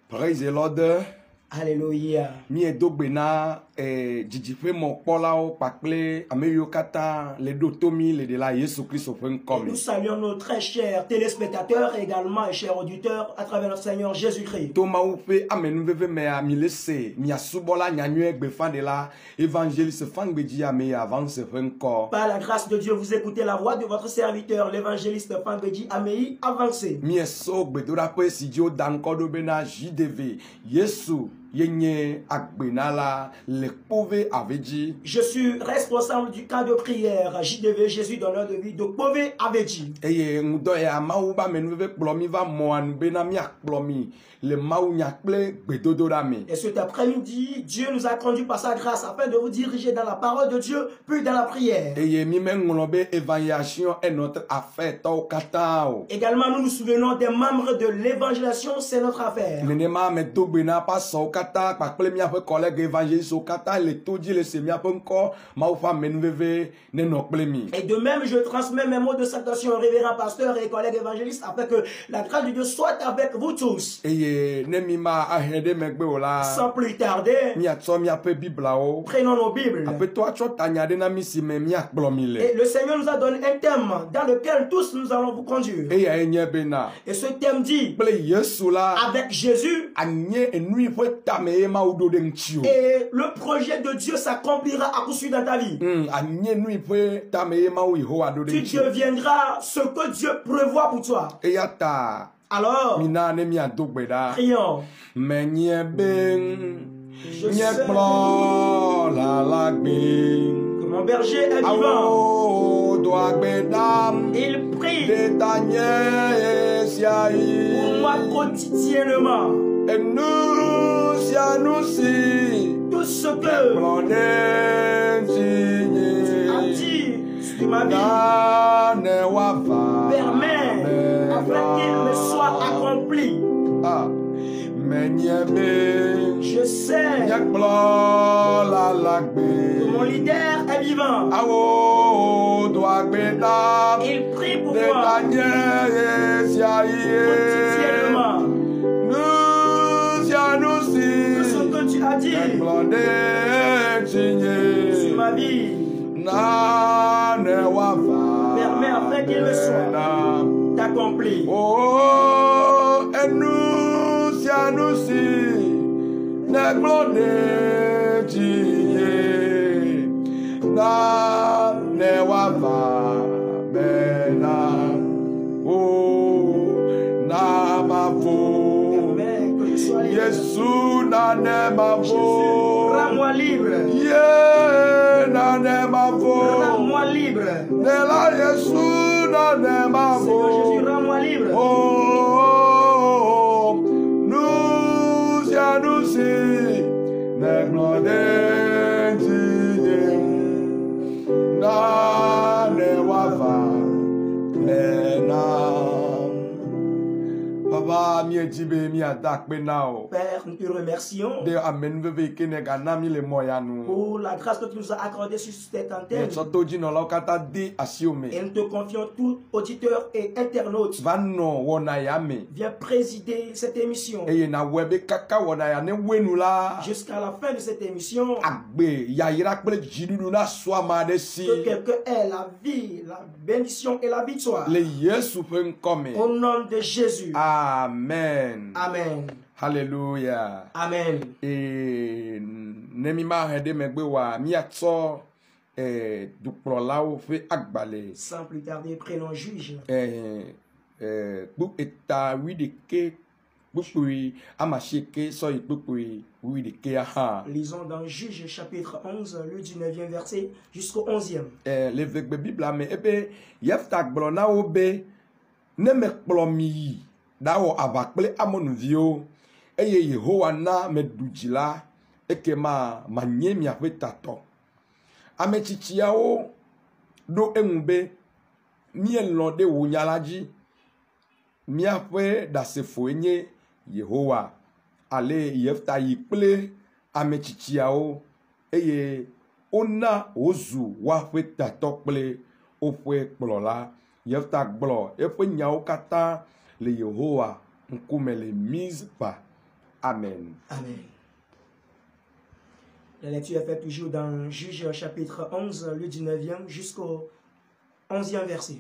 Praise the Lord. Alléluia. Mi edogbena dzidziƒe mɔkpɔlawo kpakple ame yiwo katã le ɖo to mi le de la Yesu Kristo ƒe ŋkɔ me. Nous saluons nos très chers téléspectateurs également et chers auditeurs à travers notre Seigneur Jésus-Christ. To Mawu ƒe amenuveve mea mi le se miasubɔla nyanyuie gbefa de la évangéliste Fangbedzi ame avance ƒe ŋkɔ. Par la grâce de Dieu, vous écoutez la voix de votre serviteur, l'évangéliste Fangbedzi Amei avancé. Mieso gbedoɖaƒe si dzi woda ŋkɔ ɖo bena JDV Yesu yenye agbenala le kpove avedzi. Je suis responsable du cas de prière JDV Jésus donneur de vie de Kpove Avedji. Eye ŋudɔ ya Mawu ba menuveve kplɔ mi va mɔanu bena miakplɔ mi le Mawu nya kple gbedodoɖa me. Et cet après-midi, Dieu nous a conduits par sa grâce afin de vous diriger dans la parole de Dieu puis dans la prière. Eye mi meŋlɔ be évangélisation est notre affaire tɔwo katã o. Également, nous nous souvenons des membres de l'évangélisation, c'est notre affaire. Nenema me do gbe na pasɔwo katã kpakple miaƒe collègue évangélistes katã le to dzi le se miaƒe ŋkɔ Mawu ƒe amenuveve nenɔ kple mi. Et de même, je transmets mes mots de salutation aux révérends pasteurs et collègues évangélistes afin que la grâce de Dieu soit avec vous tous. Eye ne mi ma ahe ɖe megbe o la. Sans plus tarder, miatsɔ miaƒe Bibliawo. prenons nos Bibles. Aƒetɔ atsɔ tanya ɖe na mi si me miakplɔ mi le. Et le Seigneur nous a donné un thème dans lequel tous nous allons vous conduire. Eyae nye bena. Et ce thème dit, kple Yesu la. avec Jésus. Anye enui ƒe tame ye Mawu ɖo ɖe ŋuti o. Et le projet de Dieu s'accomplira à coup sûr dans ta vie. Anye enui ƒe tame ye Mawu Yehowa ɖo ɖe Tu ŋuti o. deviendras ce que Dieu prévoit pour toi. Eya ta. Alors, mina ne miado gbe ɖa. prions. Menye be nye kplɔ lalagbe. Que mon berger est vivant. Awo do agbe ɖam. Il prie de tanye sia yi. pour moi quotidiennement. Enu sia nu si. Tout ce que kplɔ ɖe ŋutinye. a dit sur ma vie Nane wava. permet afin qu'il me soit accompli. Menye be. Je sais nye kplɔ lalagbe. que mon leader est vivant. Awo do agbe ɖam. Il prie pour de moi tanye sia yi. quotidiennement. Nu sia nu Tout si. ce que tu as dit Kplɔ ɖe ŋutinye. sur ma vie Nane wava. permet afin qu'il me soit accompli. Oh, enu sia nu si. Negblɔ ɖe ŋutinye. Nane wava bena. Oh, na mavo. Amen. Que je sois libre. Yesu nane mavo. Rends-moi libre. Ye nane mavo. Rends-moi libre. Nela Yesu nane mavo. Seigneur Jésus, rends-moi libre. Oh, nous sia nous si. Negblɔ ɖe ŋutinye. Nane wava bena. Papa, miedzi be miada akpe na o. Père, nous te remercions De amenuveve yi ke ne gana mi le mɔya nu. pour la grâce que tu nous as accordée sur cette antenne. Mietsɔ to dzinɔlawo katã de asiwo me. Et nous te confions tout auditeur et internaute. Va nɔ wɔna ya me. Viens présider cette émission. Eye na wɔe be kaka wɔna ya ne wenu la. Jusqu'à la fin de cette émission, Agbe yayra kple dziɖuɖu na so ama ɖe si. que quelqu'un ait la vie, la bénédiction et la victoire. Le Yesu ƒe ŋkɔ me. Au nom de Jésus. Amen. Amen. Hallelujah. Amen. Ne mi ma he ɖe megbe wa miatsɔ dukplɔlawo ƒe agbalẽ. Sans plus tarder, prenons juge. Eta 11 kpukpui amasieke sɔ yi kpukpui 11 hã. Lisons dans Juge chapitre 11, le 19e verset jusqu'au 11e. Le vegbe Biblia me ebe Yefta gblɔ na wo be ne mekplɔ mi yi ɖawɔ aʋa kple amonuviwo eye Yehowa na meɖu dzi la ekema manye miaƒe tatɔ. Ame tsitsiawo ɖo eŋu be mielɔ ɖe wò nya la dzi. Miaƒe ɖasefoe nye Yehowa. Ale Yefta yi kple ame tsitsiawo eye wona wozu woaƒe tatɔ kple woƒe kplɔla. Yefta gblɔ eƒe nyawo katã le Yehowa ŋkume le Mizpa Amen. Amen. La lecture est faite toujours dans Juge chapitre 11, le 19e jusqu'au 11e verset.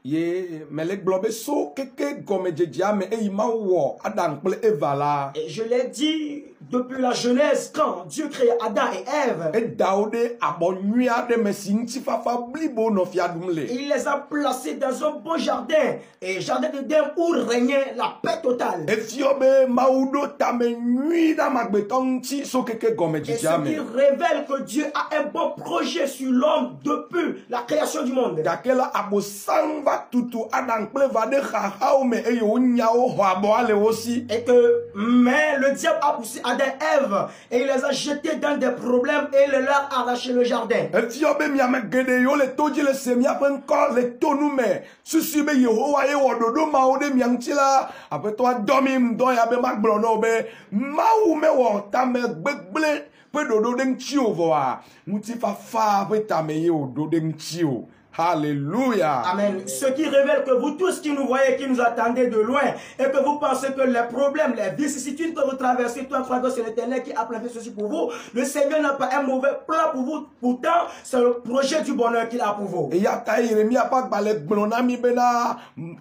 Ye melek blobe so keke gome jeja me e ima wo Adam kple Eva la. Et je l'ai dit depuis la Genèse, quand Dieu créa Adam et Ève, E daode abonua de me sinti fafa blibo no fiadumle. il les a placés dans un beau jardin, et jardin d'Éden où régnait la paix totale. E fiobe maudo tame nui da magbeton ti so keke gome Et ce jeja qui me. révèle que Dieu a un bon projet sur l'homme depuis la création du monde. Dakela abosan va tutu Adam kple va de xaxawo me eye wo nyawo ho abo ale wo si. Et que, mais le diable a poussé Adam et Ève et il les a jetés dans des problèmes et il leur a arraché le jardin. E fiobe miame gede yo le toji le se miaƒe ŋkɔ le tonu me. Susu be Yehowa ye wɔ ɖoɖo mawo ɖe mia ŋuti la. Aƒetɔ adɔ mi ŋdɔ ya be magblɔ na wo be Mawu mewɔ tame gbegble ƒe ɖoɖo ɖe ŋuti o vɔa ŋutifafa ƒe tame ye wòɖo ɖe ŋuti o. Alléluia. Amen. Ce qui révèle que vous tous qui nous voyez, qui nous attendez de loin, et que vous pensez que les problèmes, les vicissitudes que vous traversez, toi, crois que c'est l'Éternel qui a planifié ceci pour vous. Le Seigneur n'a pas un mauvais plan pour vous. Pourtant, c'est le projet du bonheur qu'il a pour vous. Eya ta Yeremia ƒe agbalẽ gblɔ na mi bena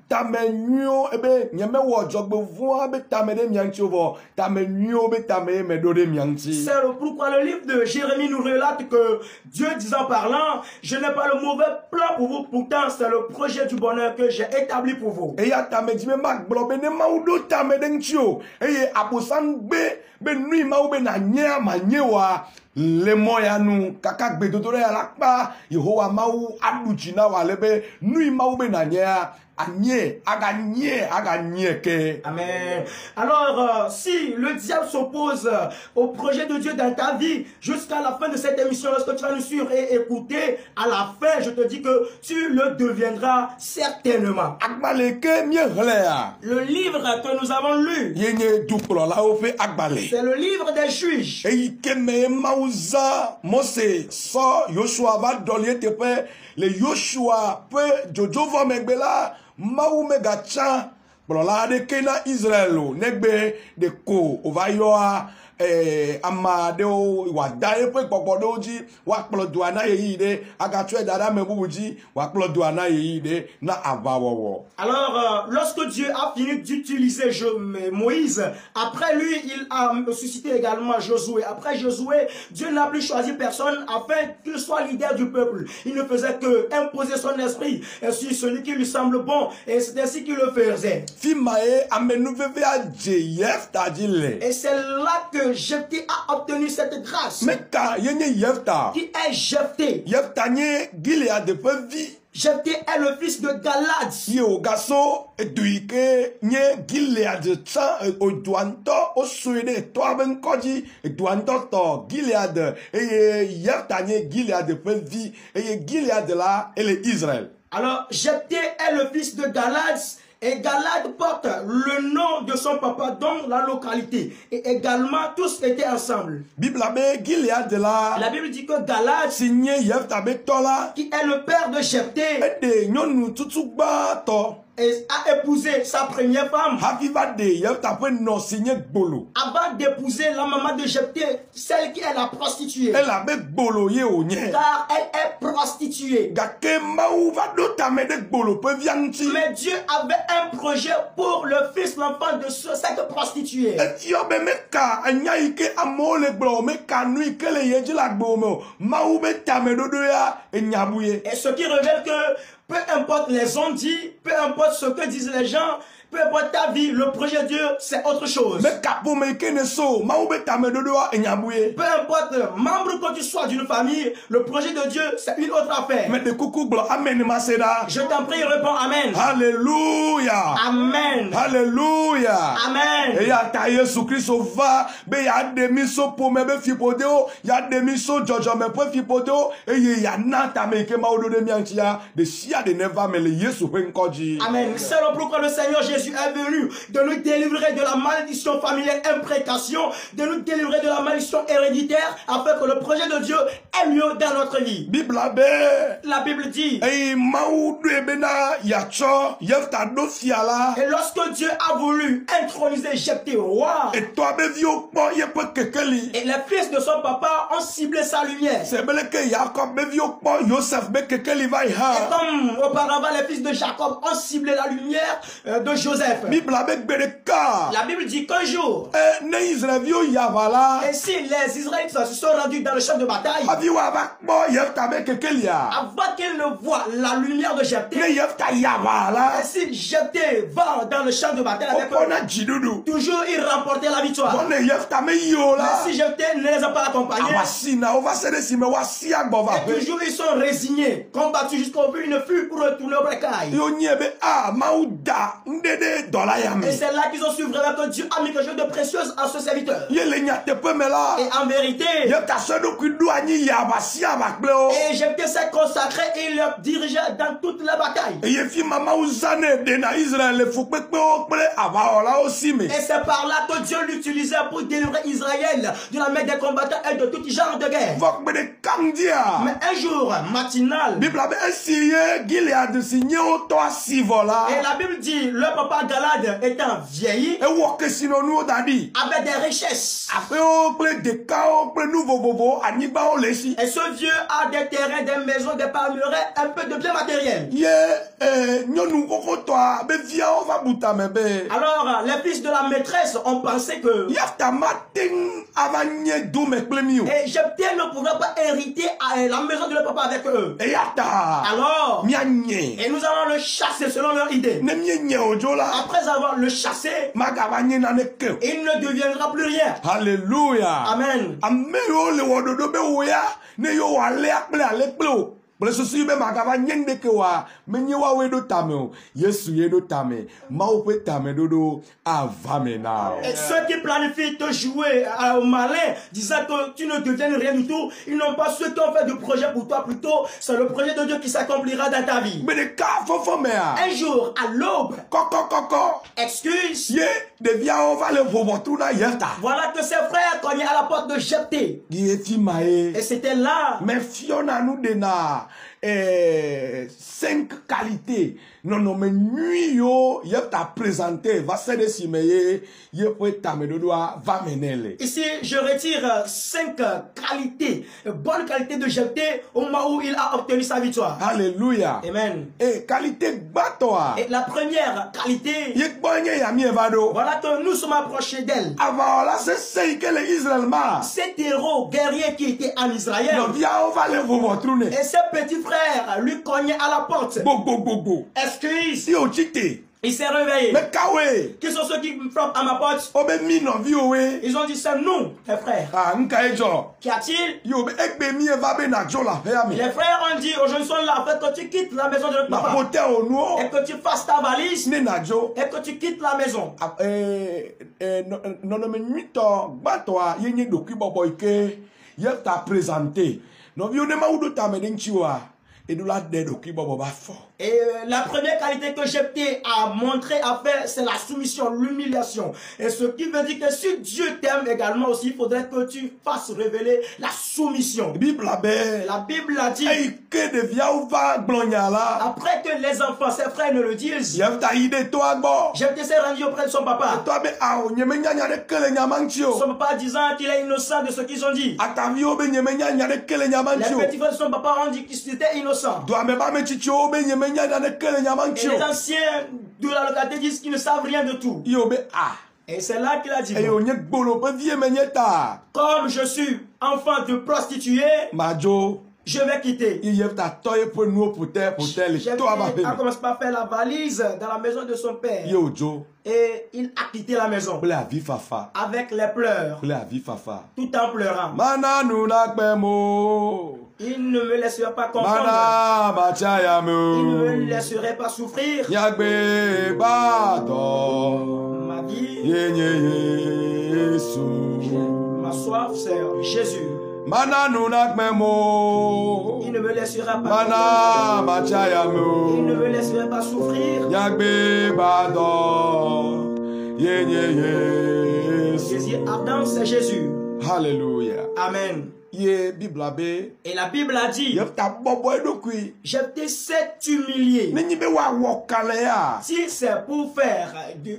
tame nyuiwo ebe nyemewɔ dzɔgbevɔa be tame ɖe mia ŋuti o vɔ tame nyuiwo be tame ye meɖo ɖe mia ŋuti. C'est pourquoi le livre de Jérémie nous relate que Dieu disant parlant, je n'ai pas le mauvais plan pour vous, pourtant c'est le projet du bonheur que j'ai établi pour vous. Eya ta me dzi be magblɔ be ne Mawu ɖo tame ɖe ŋuti o eye abosan gbe be nui Mawu be nanye manye oa le mɔ ya nu kaka gbedodo ɖe ya la kpa Yehowa Mawu aɖu dzi na wo ale be nui Mawu be nanyea anye aganye ke. Amen. Alors, si le diable s'oppose au projet de Dieu dans ta vie, jusqu'à la fin de cette émission, lorsque tu vas nous suivre et écouter, à la fin, je te dis que tu le deviendras certainement. Agbalẽ ke miehlẽa. Le livre que nous avons lu, Ye nye dukplɔlawo ƒe agbalẽ. c'est le livre des juges. Eyi ke me Mawu zã Mose sɔ Yosua va dɔlie teƒe le Yosua ƒe dzodzovo megbe la. Mawu megatsã kplɔla aɖeke na Israel o negbe ɖeko wòva yɔa ame aɖewo wòada eƒe gbɔgbɔ ɖewo dzi woakplɔ dua na yeyi ɖe agatsɔe da ɖe ame bubu dzi woakplɔ dua na yeyi ɖe na aʋawɔwɔ. Alors, lorsque Dieu a fini d'utiliser Moïse, après lui, il a suscité également Josué. Après Josué, Dieu n'a plus choisi personne afin qu'il soit leader du peuple. Il ne faisait que imposer son esprit sur celui qui lui semble bon. Et c'est ainsi qu'il le faisait. Fimae amenuveve adze Yefta dzi le. Et c'est là que Jephthé a obtenu cette grâce. Meka ye nye Yefta. Qui est Jephthé? Yefta nye Gilead ƒe vi. Jephthé est le fils de Galad. Ye wògaso edu yi ke nye Gilead tsã odua ŋutɔ wosoe ɖe etɔa ƒe ŋkɔ dzi edua ŋutɔ tɔ Gilead eye Yefta nye Gilead ƒe vi eye Gilead la ele Israël. Alors Jephthé est le fils de Galad. Et Galad porte le nom de son papa dans la localité. Et également, tous étaient ensemble. Bible be Gilead la. La Bible dit que Galad, Si nye Yefta be tɔ la. qui est le père de Jephthé, Eɖe nyɔnu tutugbãtɔ. a épousé sa première femme. Hafi va ɖe Yefta ƒe nɔ si nye gbolo. Avant d'épouser la maman de Jephthé, celle qui est la prostituée. Elabe gbolo ye wònye. Car elle est prostituée. Gake Mawu va ɖo tame ɖe gbolo ƒe via ŋuti. Mais Dieu avait un projet pour le fils, l'enfant de cette prostituée. Etiɔ be meka enya yi ke amewo le gblɔ o meka nu yi ke le ye dzi le agbo me o. Mawu be tameɖoɖo ya enya buye. Et ce qui révèle que peu importe les ondes dit, peu importe ce que disent les gens, peu importe ta vie, le projet de Dieu, c'est autre chose. Meka ƒome yi ke ne so Mawu be tameɖoɖoa enya buye. Peu importe membre que tu sois d'une famille, le projet de Dieu, c'est une autre affaire. Me ɖe kuku gblɔ amen ma se ɖa. Je t'en prie, réponds Amen. Hallelujah. Amen. Hallelujah. Amen. Eya ta Yesu Kristo va be yaɖe mi so ƒome be fiƒodewo yaɖe mi so dzɔdzɔme ƒe fiƒodewo eye yana tame yi ke Mawu ɖo ɖe mia ŋutia ɖe sia ɖe ne va me le Yesu ƒe ŋkɔ dzi. Amen. C'est pourquoi le Seigneur Jésus est venu de nous délivrer de la malédiction familiale, imprécation, de nous délivrer de la malédiction héréditaire, afin que le projet de Dieu un lieu dans notre vie. Bible abe. La Bible dit, Et maoudu ebena yacho yefta do fiala. et lorsque Dieu a voulu introniser Jephthé roi, Et toi be vio po yepe kekeli. et les fils de son papa ont ciblé sa lumière. C'est bel que Jacob be vio po Joseph be kekeli vai Et ha. comme auparavant les fils de Jacob ont ciblé la lumière de Joseph. Bible abe gbedeka. La Bible dit qu'un jour, Ne Israël vio yavala. et si les Israélites se sont rendus dans le champ de bataille, Abi wa va po yefta be kekelia. avant qu'ils ne voient la lumière de Jephthé, Ne yefta yavala. et si Jephthé va dans le champ de bataille avec eux, Opona jidudu. toujours il remportait la victoire. Bonne yefta me yola. Mais si Jephthé ne les a pas accompagnés, Awasina ova sede si me wasi agbova. et toujours ils sont résignés, combattus jusqu'au but, ils ne furent pour retourner au bercail. Yo nyebe mauda ndede dola Et yami. c'est là qu'ils ont su vraiment que Dieu a mis quelque chose de précieux à ce serviteur. Yele nyate pe me la. Et en vérité, Yefta sedo kuidu anyi yabasi abakleo. et Jephthé s'est consacré et il leur dirigeait dans toute la bataille. Et yefi mama uzane de na Israël le fukpekpe okple avaola aussi me. Et c'est par là que Dieu l'utilisait pour délivrer Israël de la main des combattants et de tout genre de guerre. Vokbe de kandia. Mais un jour matinal, Bible abe esiye Gilead sinye oto asivola. et la Bible dit, le papa Galade étant vieilli, E woke sinonu odadi. avait des richesses. Ape okple de ka okple nouveau bobo aniba olesi. Et ce vieux a des terrains, des maisons, des palmeraies, un peu de biens matériels. Ye nyonu koko toa be via ova buta mebe. Alors, les fils de la maîtresse ont pensé que Yafta matin avanye dume klemio. et Jephthé ne pourrait pas hériter à la maison de leur papa avec eux. E yafta. Alors, Mianye. et nous allons le chasser selon leur idée. Ne mienye ojola. Après avoir le chassé, Magavanye na neke. il ne deviendra plus rien. Hallelujah. Amen. Ame yo le wododo be woya. Ne yo wale akple alekple o. Ble susu be magavanye ndeke wa. Menye wa wedo tame o. Yesu yedo tame. Ma ope tame dodo avame na. Et ceux qui planifient te jouer au malin, disant que tu ne deviennes rien du tout, ils n'ont pas ceux qui ont fait du projet pour toi plutôt. C'est le projet de Dieu qui s'accomplira dans ta vie. Me de ka fofo me a. Un jour, à l'aube, Koko. excuse, Ye devia on va le vovotu na yefta. voilà que ses frères cognaient à la porte de Jephthé. Gieti mae. Et c'était là. Mais Fiona nous dena 5 qualités. Non, non, mais nuit yo, yep t'a présenté, va se de si meye, yep peut ta medodoa, va menele. Ici, je retire 5 qualités, bonnes qualités de Jephthé au moment où il a obtenu sa victoire. Alléluia. Amen. Et qualité batoa. Et la première qualité, Yek bonye yami evado. voilà que nous sommes approchés d'elle. Avant là, c'est ce que les Israël ma. Cet héros guerrier qui était en Israël, Non, viens, on va le vovotrune. et ses petits frères lui cognaient à la porte. Go. Excuse, Si o chite. il s'est réveillé. Mais kawe. Qui sont ceux qui frappent à ma porte? Obe mi non viowe. Ils ont dit, c'est nous, les frères. Ah, nka ejo. Qu'y a-t-il? Yo, be ekbe mi evabe na jola, Les frères ont dit, aujourd'hui sont là, fait que tu quittes la maison de notre na papa. pote o no. Et que tu fasses ta valise. Ne na jo. Et que tu quittes la maison. Non, mais nuit, battoa, yenye doki bobo ike, yef t'a présenté. Non, vieux ne m'a ou de ta medenchiwa, et de la de doki bobo bafo. Et la première qualité que Jephthé a montré à faire, c'est la soumission, l'humiliation. Et ce qui veut dire que si Dieu t'aime également aussi, il faudrait que tu fasses révéler la soumission. Bible a be. La Bible a dit, Hey, que de via ou va glonyala. après que les enfants, ses frères ne le disent, Yef t'a idée toi bo. Jephthé s'est rendu auprès de son papa. Toi be a o nyeme nyanya de kele nyamanchio. Son papa disant qu'il est innocent de ce qu'ils ont dit. Atavio be nyeme nyanya de kele Les nyamanchio. petits frères de son papa ont dit qu'il était innocent. Toi me ba me chicho be nyeme nyanya de kele Et nyamanchio. les anciens de la localité disent qu'ils ne savent rien de tout. Yo be a. Et c'est là qu'il a dit, Et yo nyek bolo pe vie menyeta. comme je suis enfant de prostituée, Majo. je vais quitter. Il y a ta toye pour nous pour tel Jephthé toi a commencé par faire la valise dans la maison de son père. Yo Joe, Et il a quitté la maison pour la vie fafa, avec les pleurs, pour la vie fafa. tout en pleurant. Mana nuna kbemo. Il ne me laisserait pas comprendre. Mana machaya Il ne me mo. laisserait pas souffrir. Yagbe bato. Ma vie, Yenye Yesu. ma soif, c'est Jésus. Mana nuna kbemo. Il ne me laissera pas Mana machaya Il ne mo. me laisserait pas souffrir. Yagbe bato. Yenye Yesu. Désir ardent, c'est Jésus. Hallelujah. Amen. Ye Bible abe. Et la Bible a dit, Yefta bobo edokui. Jephthé s'est humilié. Nenyi be wa wokale ya. Si c'est pour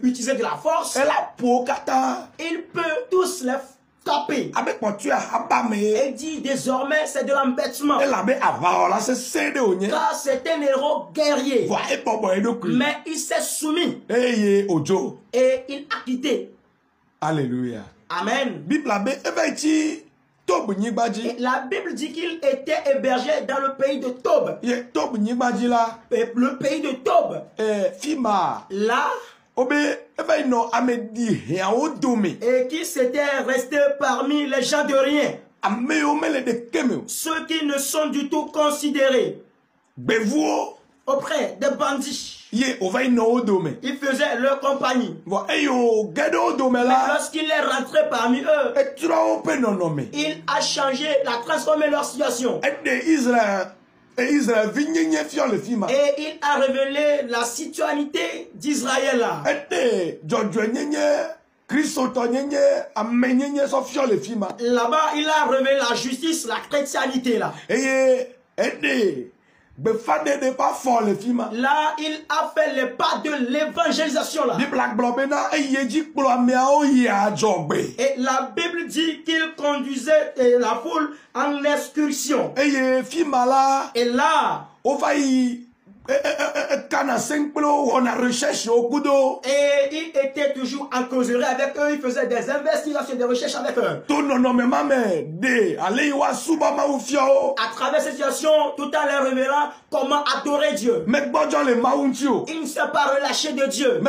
utiliser de la force, Ela po kata. il peut tous les taper. Abe potu ya habame. Et dit désormais c'est de l'embêtement. Ela be ava la se sede onye. Car c'est un héros guerrier. Wa e bobo edokui. Mais il s'est soumis Eye ojo. et il a quitté. Alléluia. Amen. Bible abe ebe ti Tob nyigbaji. Et la Bible dit qu'il était hébergé dans le pays de Tob. Ye Tob nyigbaji la. Et le pays de Tob. Fima. Là. Obe ebe no amedi hea odome. Et qui s'était resté parmi les gens de rien. Ame omele de keme. Ceux qui ne sont du tout considérés. Bevuo. Auprès des bandits. Ye ovai no odome. Ils faisaient leur compagnie. Bon, eyo gedo odome la. Lorsqu'il est rentré parmi eux, il a changé, il a transformé leur situation. Et il a révélé la citoyenneté d'Israël là. Là-bas, il a révélé la justice, la chrétienté là. Là, il a fait les pas de l'évangélisation là. Et la Bible dit qu'il conduisait la foule en excursion. Et là, et il était toujours en causerie avec eux, il faisait des investigations, des recherches avec eux. À travers cette situation, tout en leur révélant comment adorer Dieu. Il ne s'est pas relâché de Dieu.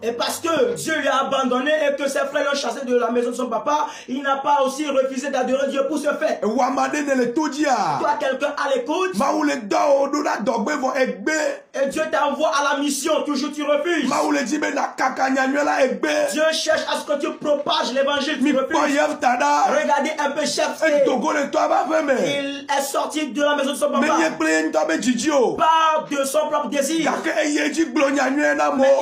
Et parce que Dieu lui a abandonné et que ses frères l'ont chassé de la maison de son papa, il n'a pas aussi refusé d'adorer Dieu pour ce fait. Toi, quelqu'un à l'écoute, et Dieu t'envoie à la mission, toujours tu refuses. Dieu cherche à ce que tu propages l'évangile, tu refuses. Regardez un peu Jephthé. Il est sorti de la maison de son papa. Pas de son propre désir. Mais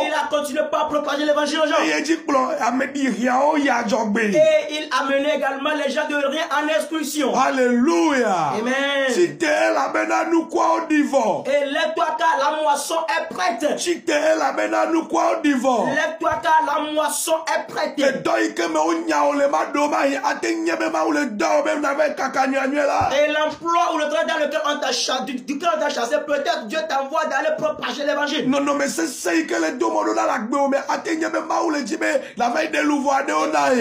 il a continué pas à propager l'évangile aux gens. Et il a mené également les gens de rien en exclusion. Alléluia. Amen. Et lève-toi car la moisson est prête. Lève-toi car la moisson est prête. Et l'emploi ou le travail dans lequel on t'a chassé, peut-être Dieu t'envoie d'aller propager l'évangile. Non, mais c'est ça que les deux mots la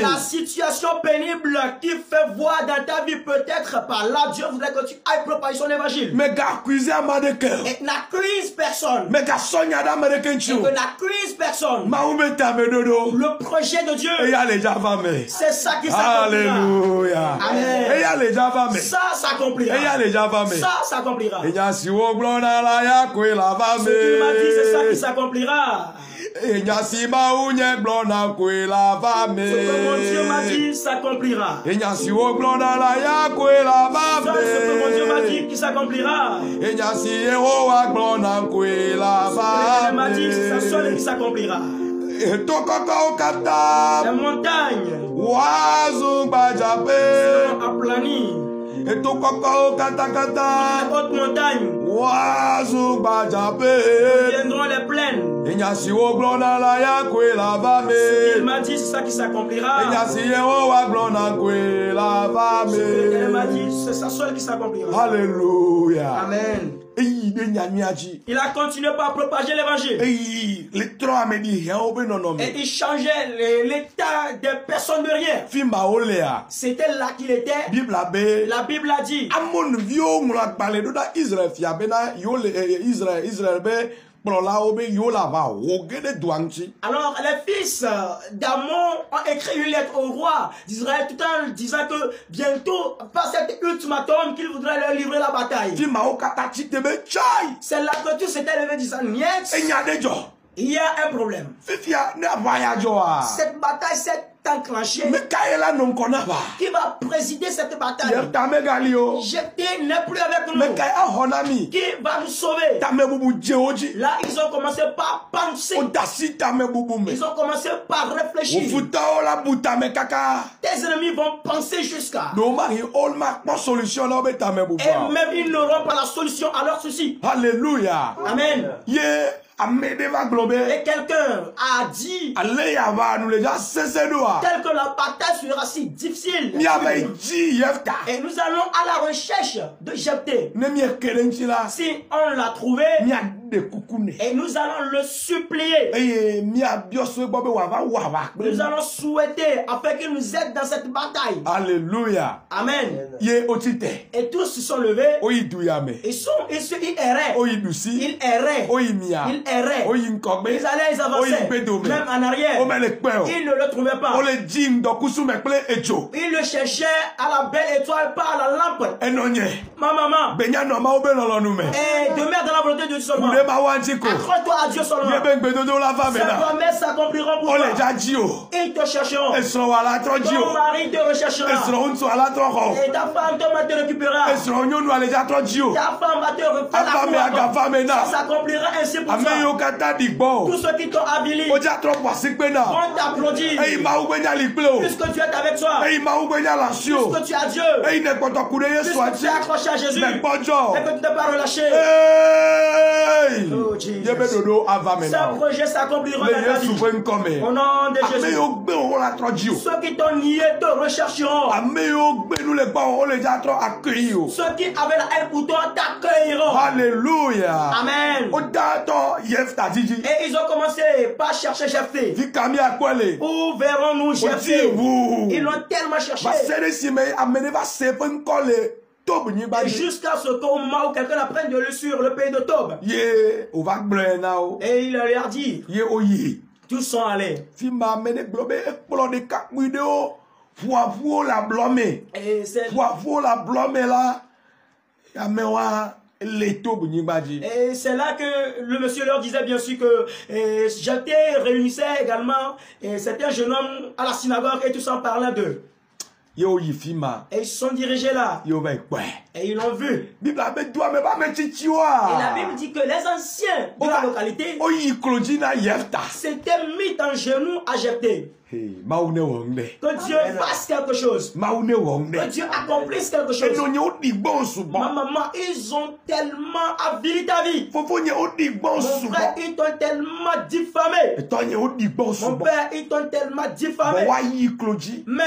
la situation pénible qui fait voir dans ta vie, peut-être par là, Dieu voudrait que tu ailles propager son évangile. Mais et n'accuse personne. Mais n'accuse personne. Le projet de Dieu, c'est ça qui s'accomplira. Alléluia. Amen. Ça s'accomplira. Ça s'accomplira. Ce qu'il m'a dit, c'est ça qui s'accomplira. Ce que mon Dieu m'a dit s'accomplira. Ce que mon Dieu m'a dit qui s'accomplira. Ce que m'a dit, c'est ça seul qui s'accomplira. Les montagnes seront aplanies. Les hautes montagnes deviendront les plaines. Il m'a dit, c'est ça qui s'accomplira. Elle m'a dit, c'est ça seul qui s'accomplira. Alléluia. Amen. Il a continué par propager l'évangile. Et il changeait l'état des personnes de rien. C'était là qu'il était. La Bible a dit. Alors les fils d'Amon ont écrit une lettre au roi d'Israël tout en disant que bientôt, par cet ultimatum, qu'il voudrait leur livrer la bataille. C'est là que tout s'était levé disant, niet, il y a un problème. Cette bataille, cette enclencher, Mais Kaela non konaba. qui va présider cette bataille. Yefta megalio. Jephthé n'est plus avec nous. Mais Kaya honami. Qui va nous sauver? Tame bubu jeoji. Là, ils ont commencé par penser. Odasi tame bubu me. Ils ont commencé par réfléchir. Ufuta ola buta me kaka. Tes ennemis vont penser jusqu'à. No mari olma pas solution na be tame bubu. Et même ils n'auront pas la solution à leur souci. Alléluia. Amen. Ye amede va globe. Et quelqu'un a dit Aleya va nous les gens cesser doa. tel que la bataille sera si difficile. Mi avait dit Yefta. Et nous allons à la recherche de Jephthé. Ne mi kerenchi la. Si on l'a trouvé, Mi a de kukune. et nous allons le supplier. Eye mi a bioso bobe wava. Nous allons souhaiter afin qu'il nous aide dans cette bataille. Alléluia. Amen. Ye otite. Et tous se sont levés. Oyi duyame. Ils erraient. Oyi dusi. Ils erraient. Oyi mia. Ils erraient. Oyi nkogbe. Ils allaient, ils avançaient. Oyi bedome. Même en arrière. Ome le kpeo. Ils ne le trouvaient pas. Ole jing dokusu mekple ejo. Ils le cherchaient à la belle étoile, pas à la lampe. Enonye. Ma maman. Benya no ma obe lolonume. Et demeure dans la volonté de Dieu seulement. Ude ma wanjiko. Accroche-toi à Dieu seulement. Ye ben gbedodo la va Ces mena. promesses s'accompliront pour Ole toi. jajio. Ils te chercheront. Esro wala Ton trojio. mari te recherchera. Esro unso ala trojo. Et ta femme te récupérera. Esro nyonu ale jatrojio. Ta femme va te refaire Afame la agafa mena. Ça s'accomplira ainsi pour Ame toi. yo kata digbo. Tous ceux qui t'ont avili Oja trop wasikpena. vont t'applaudir. Eyi ma ugbenya likplo. Puisque tu es avec toi. Eyi ma ugbenya lasio. Puisque tu as Dieu. Eyi ne kpotokude Yesu Puisque tu es ati. accroché à Jésus. Me kpojo. Et que tu n'es pas relâché. Hey! Oh, Jesus. Yebe dodo ava Ce mena. projet s'accomplira Le dans ta Yesu vie. fe nkome. Au nom de Ame Jésus. yo gbe o la trojio. Ceux qui t'ont nié te rechercheront. Ame yo gbe nous le gba o le jatro accueilli o. Ceux qui avaient la haine pour toi t'accueilleront. Alléluia. Amen. O dato Yefta diji. Et ils ont commencé par chercher Jephthé. Vikami akwele. Où verrons-nous Oti Jephthé? wu. Ils l'ont tellement cherché. Va sere si me amene va sepe nkole. Tob ni Et baji. jusqu'à ce qu'au moment où quelqu'un apprenne de lui sur le pays de Tob. Ye o va gbre na o. Et il leur dit, Ye oyi. tous sont allés. Fi ma amene globe ekplo de kakmuide o. Fuafuo la blome. Et c'est Fuafuo la blome la. Yamewa le tob ni baji. là que le monsieur leur disait bien sûr que Jephthé réunissait également certains jeunes hommes à la synagogue et tous en parlaient d'eux. Ye oyi fi ma. Et ils se sont dirigés là. Yo va ekwe. Et ils l'ont vu. Bible a be doa me ba me chichi Et la wa. Bible dit que les anciens de la localité Oyi kloji na Yefta. s'étaient mis en genoux à Jephthé. Hey, maune wonde. Que Dieu fasse quelque chose. Maune wonde. Que Dieu accomplisse quelque chose. Eno nye odigbo subo. Ma maman, ils ont tellement avili ta vie. Fofo nye odigbo Mon subo. frère, ils t'ont tellement diffamé. Eto nye odigbo Mon subo. père, ils t'ont tellement diffamé. Bo wa yi kloji. Mais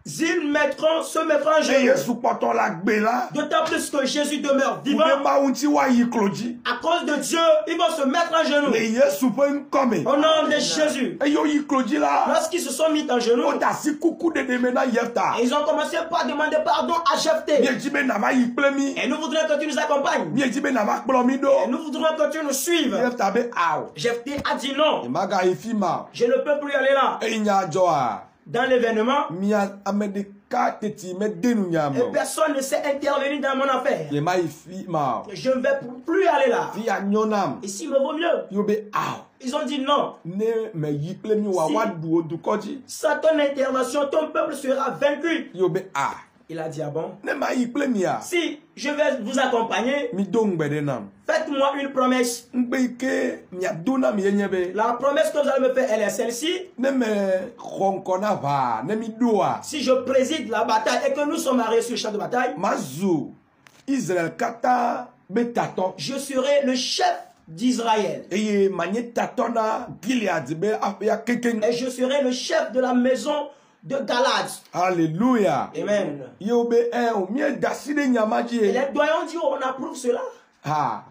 ils se mettront en E genoux. Yesu poto la gbe la. D'autant plus que Jésus demeure Ude vivant. ma unti wa yi kloji. À cause de Dieu, ils vont se mettre en genoux. Le Yesu pe nkome. Au nom de Jésus. E yo yi kloji la. Lorsqu'ils se sont mis en genoux, O da si kuku de demena Yefta. ils ont commencé par demander pardon à Jephthé. Mie jibe na ma yi plemi. Et nous voudrions que tu nous accompagnes. Mie jibe na ma plomi do. Et nous voudrions que tu nous suives. Yefta be aw. Jephthé a dit non. E maga ifi ma. Je ne peux plus aller là. E nya joa. Dans l'événement, Mia amedeka teti me denu et nyamo. personne ne s'est intervenu dans mon affaire. Ye ma ifi ma. Je ne vais plus aller là. Fi a nyonam. Ici, il me vaut mieux. Yo be aw. Ils ont dit non. Ne me yi plemi wa Si. wa du du koji. Sans ton intervention, ton peuple sera vaincu. Yo be a. Il a dit ah bon. Ne ma yi plemi a. Si je vais vous accompagner, Mi dong be de nam. faites-moi une promesse. Ngbe ike mi adona mi yenyebe. La promesse que vous allez me faire, elle est celle-ci. Ne me ronkona va. Ne mi doa. Si je préside la bataille et que nous sommes mariés sur le champ de bataille, Mazu. Israel kata be tato. je serai le chef d'Israël. Eye manye tatona Gilead be ya keken. Et je serai le chef de la maison de Galade. Alléluia. Amen. Yo be o mi daside nyamaji. Et les doyens disent, on approuve cela. Ha.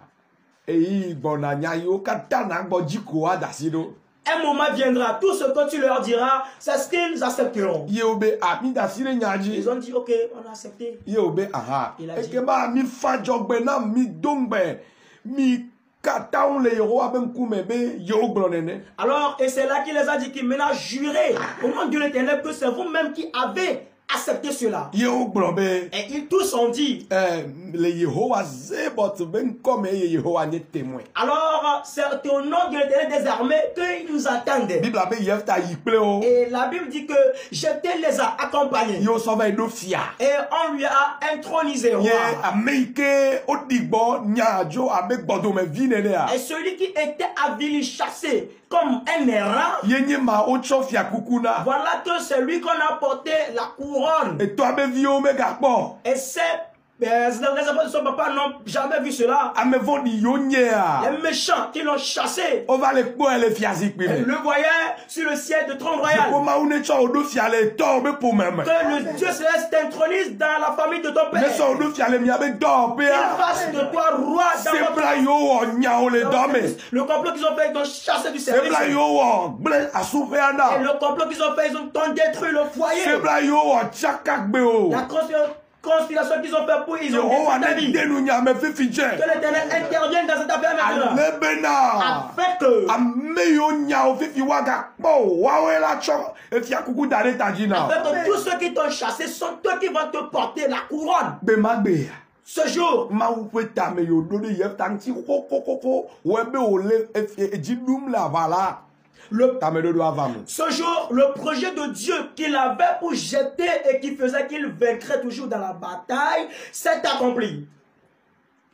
Eyi bona nya yo kata na gbo jiko adasido. Un moment viendra, tout ce que tu leur diras, c'est ce qu'ils accepteront. Yo be a mi daside nyaji. Ils ont dit, ok, on a accepté. Yo be aha. Il a dit. Eke ba mi fa jogbe na mi dongbe. Mi kata on le yo aben kume be yo glonene. Alors, et c'est là qu'il les a dit qu'il maintenant juré au nom de Dieu l'Éternel que c'est vous-même qui avez accepté cela. Yo glonbe. Et ils tous ont dit. Le Yehowa zebot ben comme Yehowa ne témoin. Alors, car c'est au nom de l'Éternel des armées qu'ils nous attendent. Bible a dit Yefta yikple o. Et la Bible dit que Jephthé les a accompagnés. Yo sauvé do fia. Et on lui a intronisé roi. Ye Amerique odigbo nyajo avec bodo me vinelea. Et celui qui était avili chassé comme un errant, Yenye ma ocho fia kukuna. voilà que c'est lui qu'on a porté la couronne. Et toi be vi o me gakpo. Et les enfants de son papa n'ont jamais vu cela. Ame vodi yo nyea. Les méchants qui l'ont chassé, On va le po ele fiazik et pime. le voyaient sur le ciel de trône royal. Comment on est odo fiale torbe pour même. Que le Dieu céleste t'intronise dans la famille de ton Mais père. ça odo fiale mi abe torbe. Qu'il fasse de toi roi dans C'est votre bla yo o nya o le dorme. Le complot qu'ils ont fait, ils t'ont chassé du C'est service. bla yo o ble asoufe Et anda. le complot qu'ils ont fait, ils ont détruit le foyer. C'est bla yo o chakakbe o. La conspiration qu'ils ont fait pour ils ont Yo détruit ta ane vie. denu nya me fifi je. Que l'Éternel intervienne dans cette affaire maintenant. Alebena. Afin que, Ame yo nya o fifi waga po. Wawe la chok. E fia kuku dare tajina. afin que tous ceux qui t'ont chassé sont eux qui vont te porter la couronne. Be magbe. Ce jour, Ma ou pe ta me yo do de yef tanti ko. Webe o le e jidum la vala. Ta me do avam. ce jour, le projet de Dieu qu'il avait pour jeter et qui faisait qu'il vaincrait toujours dans la bataille s'est accompli.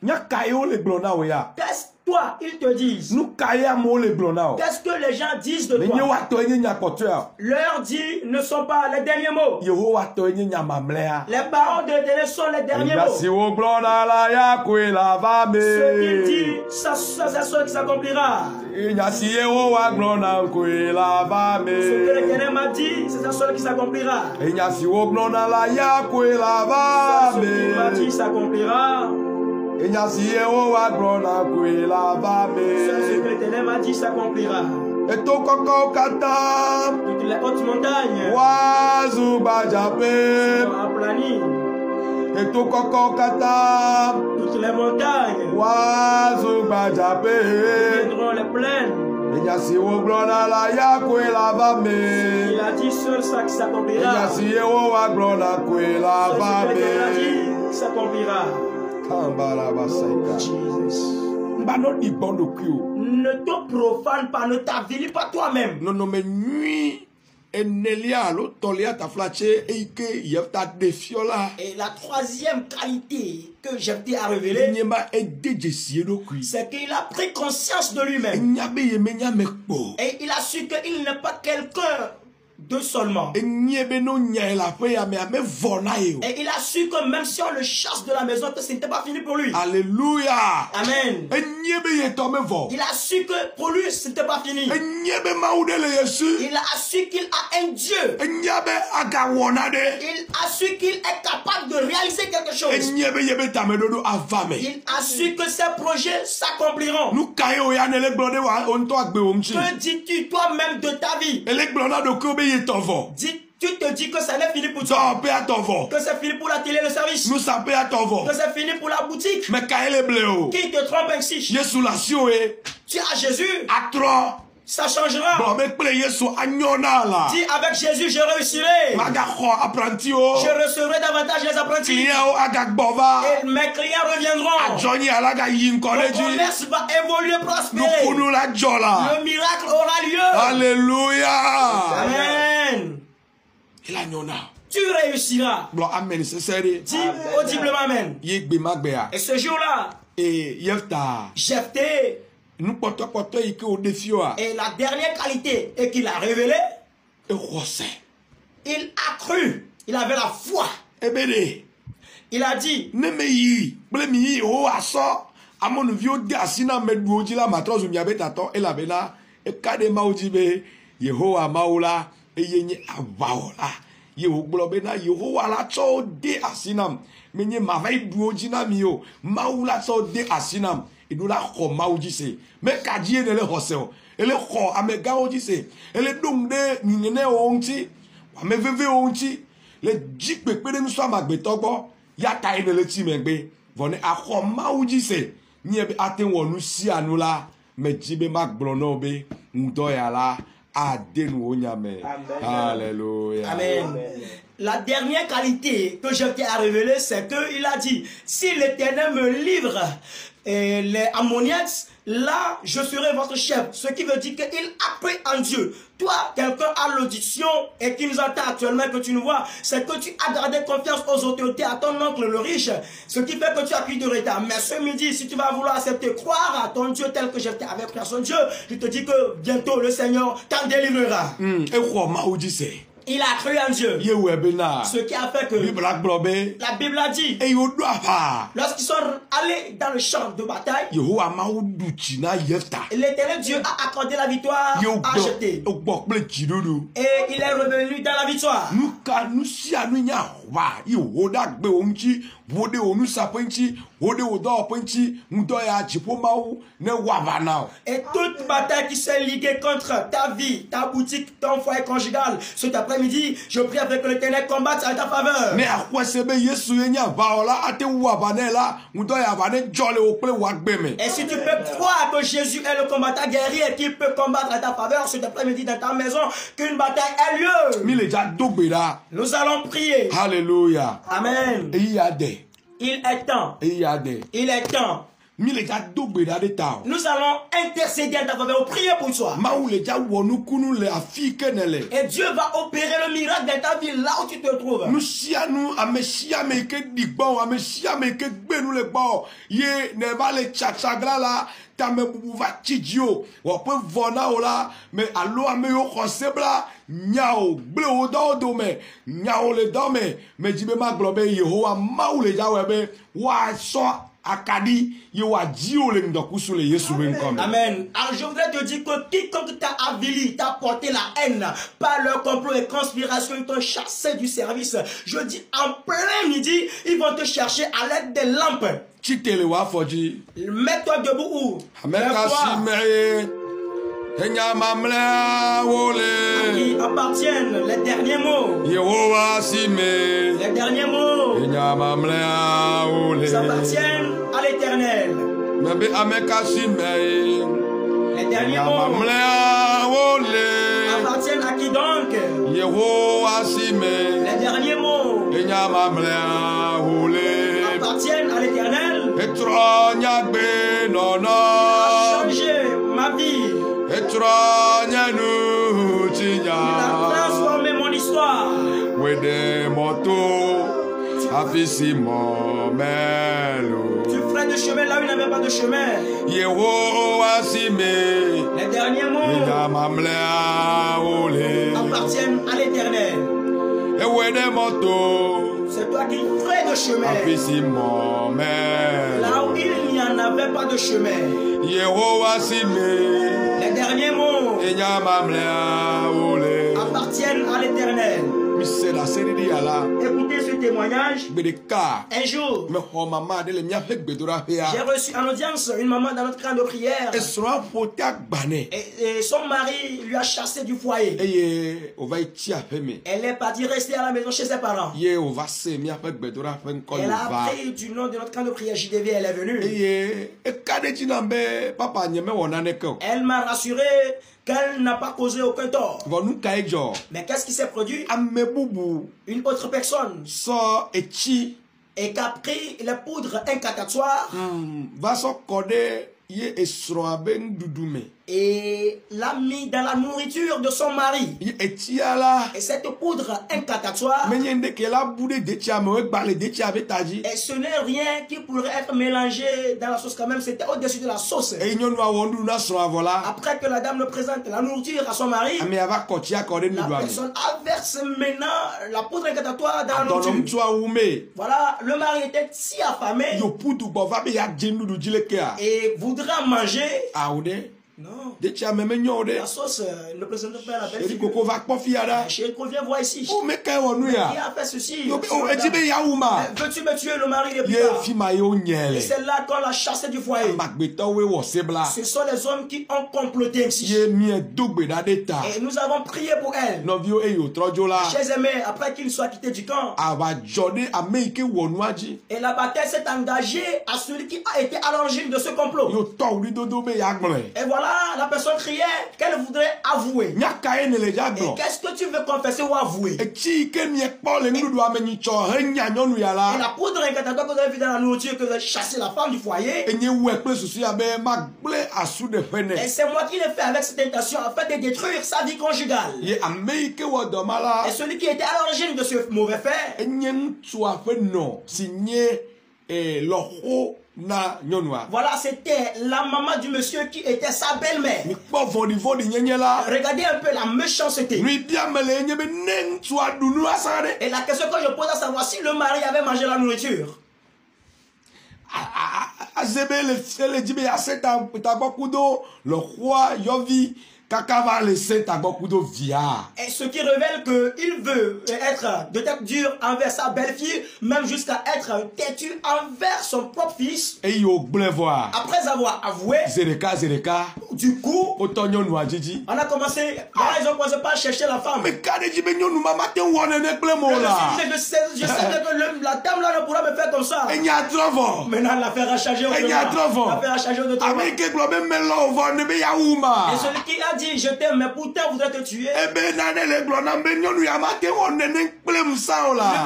Nya kayo le blona o ya. Qu'est-ce que toi, ils te disent? Nou kaya mo le blona o. Qu'est-ce que les gens disent de Me nye toi? wa to enye nya kotua. Leurs dits ne sont pas les derniers mots. Yeho wa to enye nya mamlea. Les paroles de l'Éternel sont les derniers mots. Si o blona la ya kwe la va me. Ce qu'il dit, ça c'est ce qui s'accomplira. Nya si yeho wa blona kwe la va Ce que me. l'Éternel m'a dit, c'est ça qui s'accomplira. Nya si o blona la ya kwe la va Ce qu'il m'a dit me. s'accomplira. Nya si yeho wa blona kwe la va Ce que me. l'Éternel m'a dit s'accomplira. Eto koko kata. Toutes les hautes montagnes Wazu bajape. sont aplanies. Eto koko kata. Toutes les montagnes Wazu bajape. deviendront les plaines. Enyasi wo glona la ya kwe la va Il me. a dit seul ça qui s'accomplira. Enyasi wo wa glona kwe la Seul va ce que l'Éternel a me. dit s'accomplira. Kambara basaika. Jesus. Mbano di bondo kyo. Ne te profane pas, ne t'avilis pas toi-même. No no me nui. Enelia lo tolia ta flache eike yefta defiola. Et la troisième qualité que Jephthé a révélée, Enyema ede jesie do kui. c'est qu'il a pris conscience de lui-même. Enyabe yemenya mekpo. Et il a su qu'il n'est pas quelqu'un de seulement. Enyebe no nya la fe ya me ame vona yo. Et il a su que même si on le chasse de la maison, que ce n'était pas fini pour lui. Alléluia. Amen. Enyebe ye tome vo. Il a su que pour lui, ce n'était pas fini. Enyebe maude le yesu. Il a su qu'il a un Dieu. Enyabe agawona de. Il a su qu'il est capable de réaliser quelque chose. Enyebe yebe tamedodo avame. Il a su que ses projets s'accompliront. Nou kayo ya ne le blonde wa onto agbe omchi. Que dis-tu toi-même de ta vie? Ele blonda do kobe ye tovo. Tu te dis que ça n'est fini pour toi. So pe atovo. Que c'est fini pour la télé, le service. Nou sa pe atovo. Que c'est fini pour la boutique. Me kaele bleo. Qui te trompe ainsi? Yesu la sio e. Tu as Jésus, Atro. ça changera. Bon me ple Yesu anyona la. Dis avec Jésus, je réussirai. Maga kho apprenti o. Je recevrai davantage les apprentis. Client o agagbova. Et mes clients reviendront. Johnny alaga yin Mon college. commerce va évoluer, Nou prospérer. kunu la jola. Le miracle aura lieu. Alléluia. Amen. Il a nyona. Tu réussiras. Bon amen c'est sérieux. Dis audiblement Amen. Yegbe magbea. Et ce jour-là, Et Yefta. Jephthé, Nous poto ike o défi a. et la dernière qualité et qu'il a révélée, E rose. il a cru. Il avait la foi. Ebede. Il a dit, Ne me yi. Ble mi yi o aso. Amon vio de asina medbu oji la matroz umyabe tato. E la bena. E kade ma oji be. Yehowa maula. E yenye awaola. Yeho globe na Yehowa la cho de asinam. Menye mavai du oji na miyo. Maula cho de asinam. E do la ko ma oji se. Me kaji e le hoseo. Ele ko amega oji se. Ele dong de ngene onti. Ame veve onti. Le jik pe pere nso amagbe togbo. Ya ta ene le ti megbe. Vone akho ma oji se. Niebe aten wonu si anu la. Me jibe magblono be. Ndo ya la. Adenu onyame. Alléluia. Amen. La dernière qualité que Jephthé a révélée, c'est qu'il a dit, si l'Éternel me livre les Ammonites, là, je serai votre chef. Ce qui veut dire qu'il a cru en Dieu. Toi, quelqu'un a l'audition et qui nous entend actuellement, que tu nous vois, c'est que tu as gardé confiance aux autorités, à ton oncle le riche, ce qui fait que tu as pris de retard. Mais ce midi, si tu vas vouloir accepter, croire à ton Dieu tel que j'étais avec personne Dieu, je te dis que bientôt le Seigneur t'en délivrera. Il a cru en Dieu. Ce qui a fait que la Bible a dit, lorsqu'ils sont allés dans le champ de bataille, l'Éternel Dieu a accordé la victoire à Jephthé. Et il est revenu dans la victoire. Et toute bataille qui s'est liguée contre ta vie, ta boutique, ton foyer conjugal, cet après-midi, je prie avec l'Éternel combattre à ta faveur. Et si tu peux croire que Jésus est le combattant guerrier qui peut combattre à ta faveur cet après-midi dans ta maison, qu'une bataille ait lieu, nous allons prier. Alléluia. Amen. Il est temps. Il est temps. Nous allons intercéder à ta faveur, prier pour toi. Et Dieu va opérer le miracle dans ta vie, là où tu te trouves. Amen. Alors je voudrais te dire que quiconque t'a avili, t'a porté la haine par leur complot et conspiration, ils t'ont chassé du service. Je dis en plein midi, ils vont te chercher à l'aide des lampes. Mets-toi debout où? À qui appartiennent les derniers mots. Les derniers mots s'appartiennent à l'Éternel. Les derniers mots appartiennent à qui donc? Les derniers mots appartiennent à l'Éternel. A changé ma vie. Il a transformé mon histoire. Tu ferais de chemin là où il n'y avait pas de chemin. Les derniers mots appartiennent à l'Éternel. C'est toi qui ferais de chemin là où il n'y en avait pas de chemin. Les derniers mots appartiennent à l'Éternel. Écoutez ce témoignage. Un jour, j'ai reçu en audience une maman dans notre camp de prière. Et son mari lui a chassé du foyer. Elle est partie rester à la maison chez ses parents. Elle a appris du nom de notre camp de prière JDV. Elle est venue. Elle m'a rassuré qu'elle n'a pas causé aucun tort. Mais qu'est-ce qui s'est produit? Une autre personne et qui a pris les poudres incantatoires et l'a mis dans la nourriture de son mari. Et cette poudre incantatoire, et ce n'est rien qui pourrait être mélangé dans la sauce quand même, c'était au-dessus de la sauce. Après que la dame le présente la nourriture à son mari, la personne averse maintenant la poudre incantatoire dans la nourriture. Voilà, le mari était si affamé et voudra manger. Non. La sauce ne présente pas la belle figure. Chérie, viens voir ici. Qui a fait ceci? Veux-tu me tuer? Le mari est plus tard. Et c'est là qu'on l'a chassé du foyer. Ce sont les hommes qui ont comploté ici. Et nous avons prié pour elle. Chers aimés, après qu'il soit quitté du camp, et la bataille s'est engagée à celui qui a été à l'origine de ce complot. Et voilà Là, la personne criait qu'elle voudrait avouer. Et qu'est-ce que tu veux confesser ou avouer? Et la poudre incantatoire que vous avez vu dans la nourriture, que vous avez chassé la femme du foyer. Et c'est moi qui l'ai fait avec cette intention afin de détruire sa vie conjugale. Et celui qui était à l'origine de ce mauvais fait, voilà, c'était la maman du monsieur qui était sa belle-mère. Regardez un peu la méchanceté. Et la question que je pose à savoir si le mari avait mangé la nourriture. Le roi Yovi Kakava laissé ta gokudo via. Et ce qui révèle qu'il veut être de tête dure envers sa belle-fille, même jusqu'à être têtu envers son propre fils. Et il voir. Après avoir avoué, Zereka. Du coup, on a commencé, ils ont commencé par chercher la femme. Mais je sais que la dame là ne pourra me faire comme ça. Maintenant l'affaire a changé autrement. L'affaire a changé autrement. Et celui qui a dit je t'aime mais pourtant voudrait te tuer. Le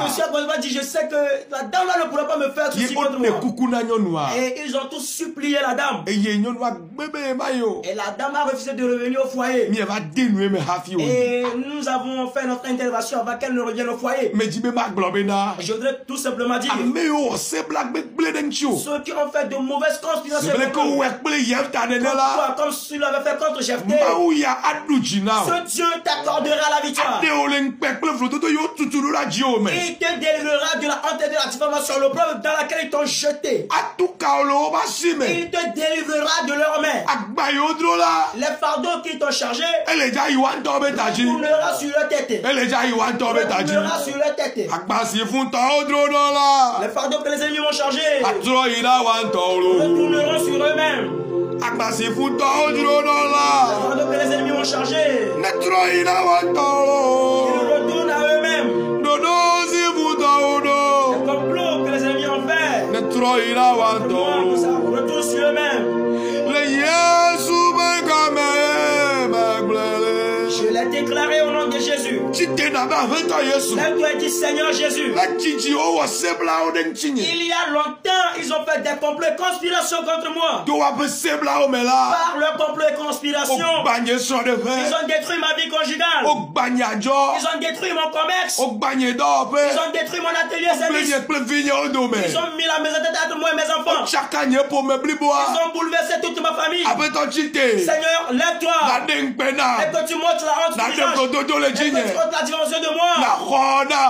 monsieur a dit je sais que la dame là ne pourra pas me faire ceci contre moi. Et ils ont tous supplié la dame. Et la dame a refusé de revenir au foyer. Et nous avons fait notre intervention avant qu'elle ne revienne au foyer. Je voudrais tout simplement dire ceux qui ont fait de mauvaises conspirations comme s'il avait fait contre Jephthé, ce Dieu t'accordera la victoire. Il te délivrera de la honte et de la diffamation, l'opprobre dans laquelle ils t'ont jeté. Il te délivrera de leurs mains. Les fardeaux qu'ils t'ont chargés, roulera sur leur tête. Roulera sur leur tête. Les fardeaux que les ennemis vont charger retourneront sur eux-mêmes. Les fardeaux que les ennemis vont charger, ils retournent à eux-mêmes. Les complots que les ennemis ont fait retournent sur eux-mêmes. Je l'ai déclaré au nom de Jésus. Lève-toi et dis Seigneur Jésus. Il y a longtemps, ils ont fait des complots et conspirations contre moi. Par leur complot et conspiration, ils ont détruit ma vie conjugale. Ils ont détruit mon commerce. Ils ont détruit mon atelier service. Ils ont mis la maison de tête entre moi et mes enfants. Ils ont bouleversé toute ma famille. Seigneur, lève-toi. Et que tu montres la honte du visage. Et que tu montres la dimension de moi.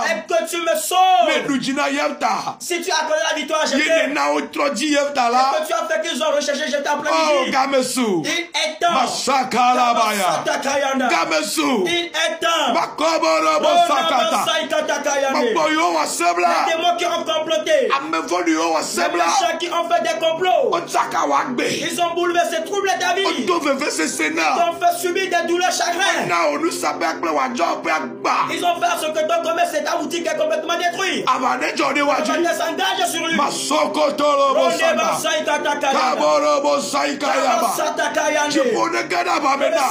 Et que tu me sauves. Si tu as accordé la victoire à Jephthé, et que tu as fait qu'ils ont recherché Jephthé en plein midi, il est temps. Il est temps. Les démons qui ont comploté, les méchants qui ont fait des complots, ils ont bouleversé, troublé ta vie. Ils t'ont fait subir des douleurs, chagrins. Ils ont fait ce que ton commerce et ta boutique est complètement détruite. Le Seigneur s'engage sur lui. Le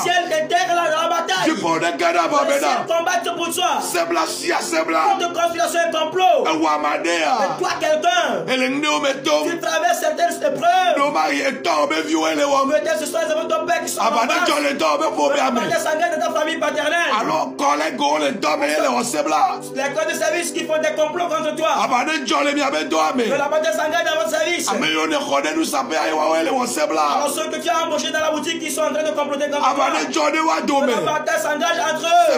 ciel des terres dans la bataille. Le ciel combattre pour toi. Contre conspiration et complot. Et toi quelqu'un, tu traverses certaines épreuves. Peut-être ce sont les enfants de ton père qui sont en bas. Les sanguins de ta famille paternelle. Les corps de service qui font des complots contre toi. Que la bataille sanguine dans votre service. Alors ceux que tu as embauchés dans la boutique qui sont en train de comploter contre toi. Que la bataille s'engage entre eux.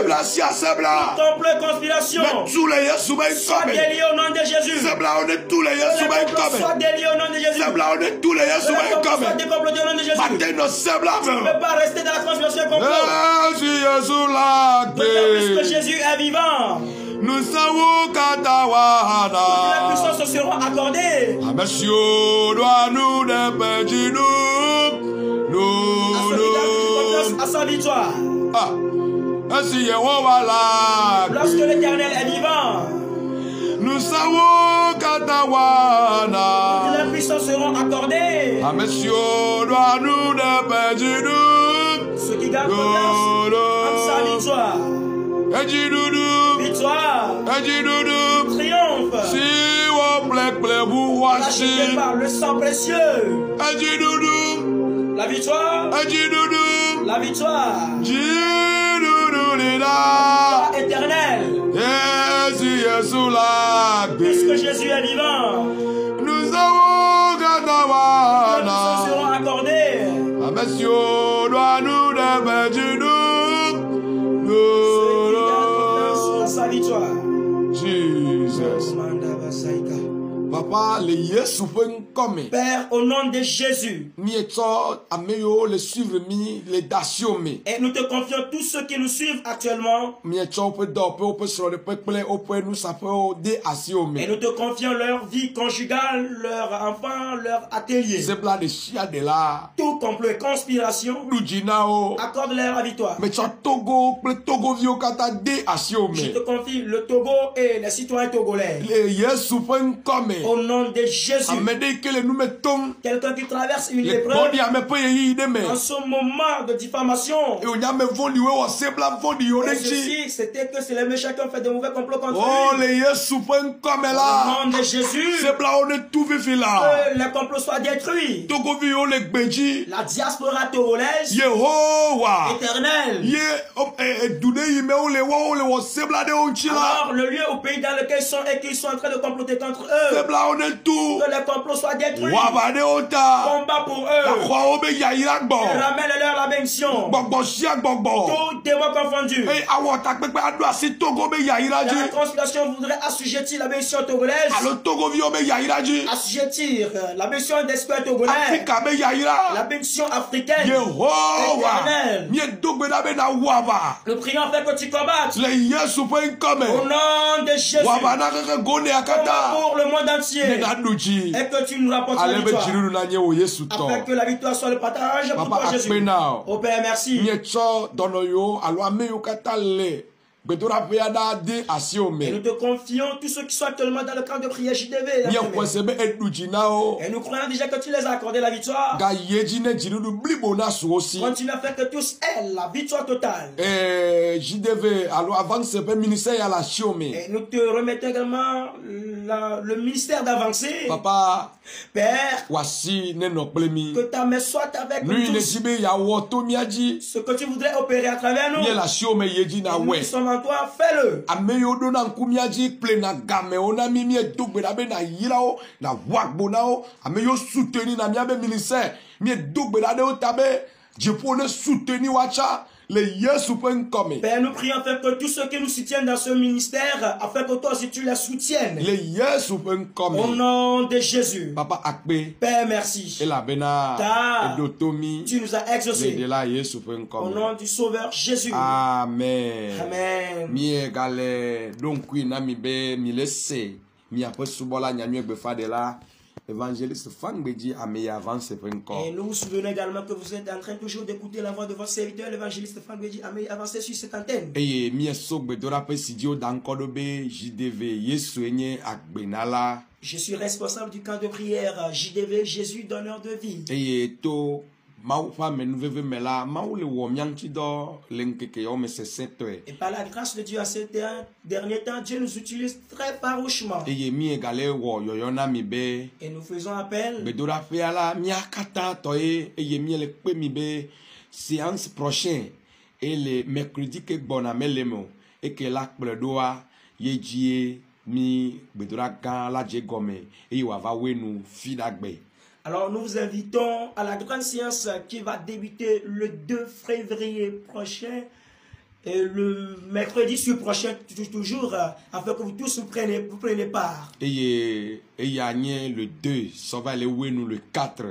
Complot et conspiration. Sois délié au nom de Jésus. Sois délié au nom de Jésus. Sois décomploté au nom de Jésus. Tu ne peux pas rester dans la conspiration et complot. Puisque Jésus est vivant. Nous savons qu'Atawana. Toutes les puissances seront accordées. À sa victoire. Lorsque l'Éternel est vivant, nous savons qu'Atawana. Toutes les puissances seront accordées. À Monsieur doit nous ne perdre. qui garde confiance en sa victoire. Victoire. Triomphe. Racheté par le sang précieux. La victoire. La victoire. Victoire éternelle. Puisque Jésus est vivant, nous serons accordés. Ceux qui gardent confiance en sa victoire. Jesus. Papa, le Yesu comme Père, au nom de Jésus, le suivre les daciome. et nous te confions tous ceux qui nous suivent actuellement. Et nous te confions leur vie conjugale, leurs enfants, leur atelier. Tout complot et conspiration, accorde-leur la victoire. Je te confie le Togo et les citoyens togolais. Au nom de Jésus, quelqu'un qui traverse une épreuve en ce moment de diffamation, et ceci, c'était que c'est les méchants qui ont fait de mauvais complots contre lui. Au nom de Jésus, que les complots soient détruits. La diaspora togolaise éternelle. Alors, le lieu au pays dans lequel ils sont et qu'ils sont en train de comploter contre eux, que les complots soient détruits. Combat pour eux. Ramène-leur la bénédiction. Tout démon confondu. La conspiration voudrait assujettir la bénédiction togolaise. Assujettir la bénédiction d'esprit togolais. La bénédiction africaine. Éternelle. Nous prions afin que tu combattes. Au nom de Jésus. Combat pour le monde entier. Et que tu nous rapportes la victoire. Afin que la victoire soit le partage pour toi, Jésus. Au Père, merci. Et nous te confions tous ceux qui sont actuellement dans le camp de prière JDV. Et nous croyons déjà que tu les as accordé la victoire. Continue à faire que tous aient la victoire totale. Et nous te remettons également le ministère d'avancée. Papa, Père, que ta main soit avec nous tous. Ce que tu voudrais opérer à travers nous. Nous sommes en toi, fais-le. Père, nous prions afin que tous ceux qui nous soutiennent dans ce ministère, afin que toi aussi tu les soutiennes. Au nom de Jésus. Père, merci. Car tu nous as exaucés. Au nom du Sauveur Jésus. Amen. Amen. Évangéliste Fangbeji Ameya avance encore. Et nous vous souvenons également que vous êtes en train toujours d'écouter la voix de votre serviteur, l'évangéliste Fangbeji Ameya avancé sur cette antenne. Et je suis responsable du camp de prière JDV, Jésus donneur de vie. Et par la grâce de Dieu, à ces derniers temps, Dieu nous utilise très farouchement. Et nous faisons appel. Séance prochaine et le mercredi que Bonamelemo et que la pledoa yejie mi bedorakan la jegome et wava wenu fidagbe. Alors nous vous invitons à la grande séance qui va débuter le 2 février prochain et le mercredi suivant prochain toujours afin que vous tous vous preniez part. Et y a le 2, ça va aller wenu le 4.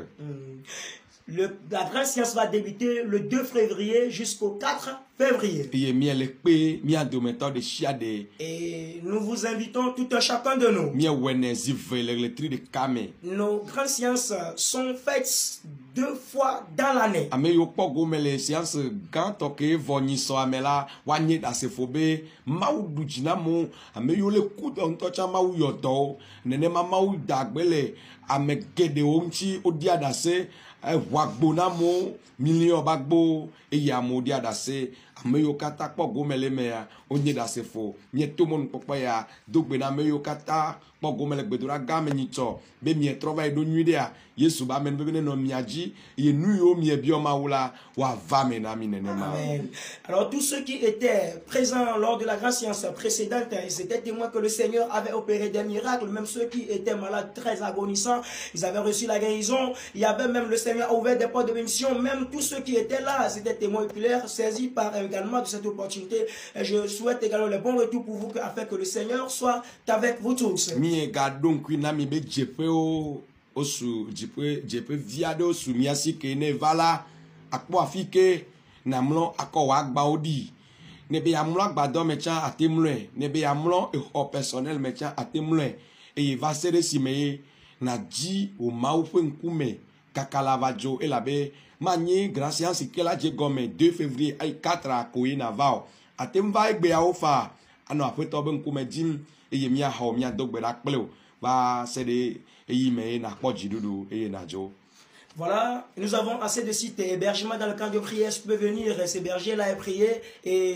La grande séance va débuter le 2 février jusqu'au 4 février. Et mi le pe mi adometo de chiade. Et nous vous invitons tout un chacun de nous. Mi wene zivele le tri de kame. Nos grandes séances sont faites 2 fois dans l'année. Ame yo pogo mele séance quand toke voni so amela wanye da se fobe mau dujina mo ame yo le coup on tocha mau yoto nene ma mau dagbele ame gede onchi odia da se wagbona mo million bagbo e ya mo dia da se ame yo kata pogo mele me ya onye da se fo mi to mon popa ya dogbe na me yo kata pogo mele gbedura game nyito be mi trova e do nuidea yesu ba men be no miaji ye nu yo mi e bioma wula wa va me na mi nene ma. Amen. Alors tous ceux qui étaient présents lors de la grande séance précédente, ils étaient témoins que le Seigneur avait opéré des miracles. Même ceux qui étaient malades, très agonisants, ils avaient reçu la guérison. Il y avait même le Seigneur a ouvert des portes de bénédiction. Même tous ceux qui étaient là, c'était témoins oculaires, saisis par également de cette opportunité. Et je souhaite également le bon retour pour vous afin que le Seigneur soit avec vous tous. Mi ga donc na mi be jepe o osu jepe viado su mi asike ne vala akpo afike na mlo akowa agba odi ne be amlo agbado mecha atemlue ne be amlo e personnel mecha atemlue e va sere simeye na ji o mau fe nkume kakalavajo e labe manye gracias que la je gome 2 février ay 4 a ko na vao atem va egbe a ofa ano apeto be nkume jim e ye mi a ha mi adogbe la pele va sere Voilà, nous avons assez de sites et hébergements dans le camp de prière. Tu peux venir s'héberger là et prier et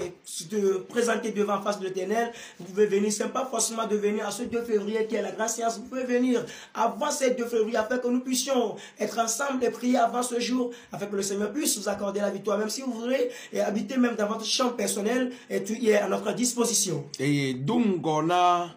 te présenter devant face de l'Éternel. Vous pouvez venir, ce n'est pas forcément de venir à ce 2 février qui est la grande séance. Vous pouvez venir avant ce 2 février afin que nous puissions être ensemble et prier avant ce jour, afin que le Seigneur puisse vous accorder la victoire. Même si vous voulez et habiter même dans votre chambre personnelle, et tout est à notre disposition. Et donc on a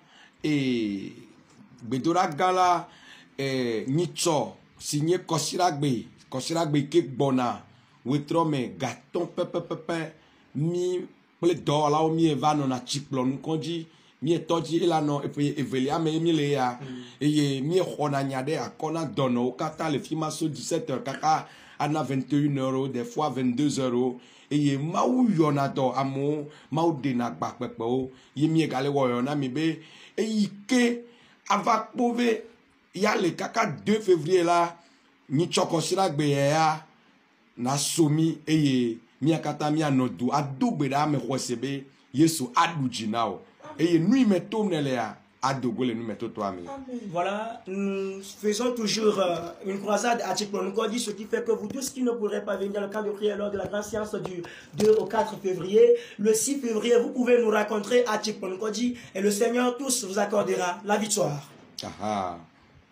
Bedora Gala Nicho signé Kosiragbe ke bona wetrome gaton pepe mi ple do la o mi eva no na chiplon konji mi etoji ilano e puis evelia me mi le ya e mi khona nyade akona dono kata le fima so 17h kaka ana 21 €, des fois 22 €. Et mau yonado amo mau dena gba pepe o ye mi gale wo yona mi be e ike ava pove ya le kaka 2 février là ni chokosira gbe ya na somi eye mi akata mi anodu adugbe da me khosebe yesu adujinao eye nui metomnele ya adogole nu metoto ami. Voilà, nous faisons toujours une croisade à Tchiklonkodi, ce qui fait que vous tous qui ne pourrez pas venir dans le camp de prière lors de la grande séance du 2 au 4 février, le 6 février, vous pouvez nous rencontrer à Tchiklonkodi et le Seigneur tous vous accordera la victoire. Aha.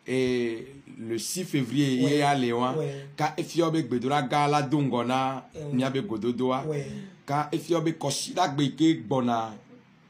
Et le 6 février, il y a Léon, quand Efiobe Bedora Gala Dungona, Niabe Gododoa, quand Efiobe Koshida Beke Bona,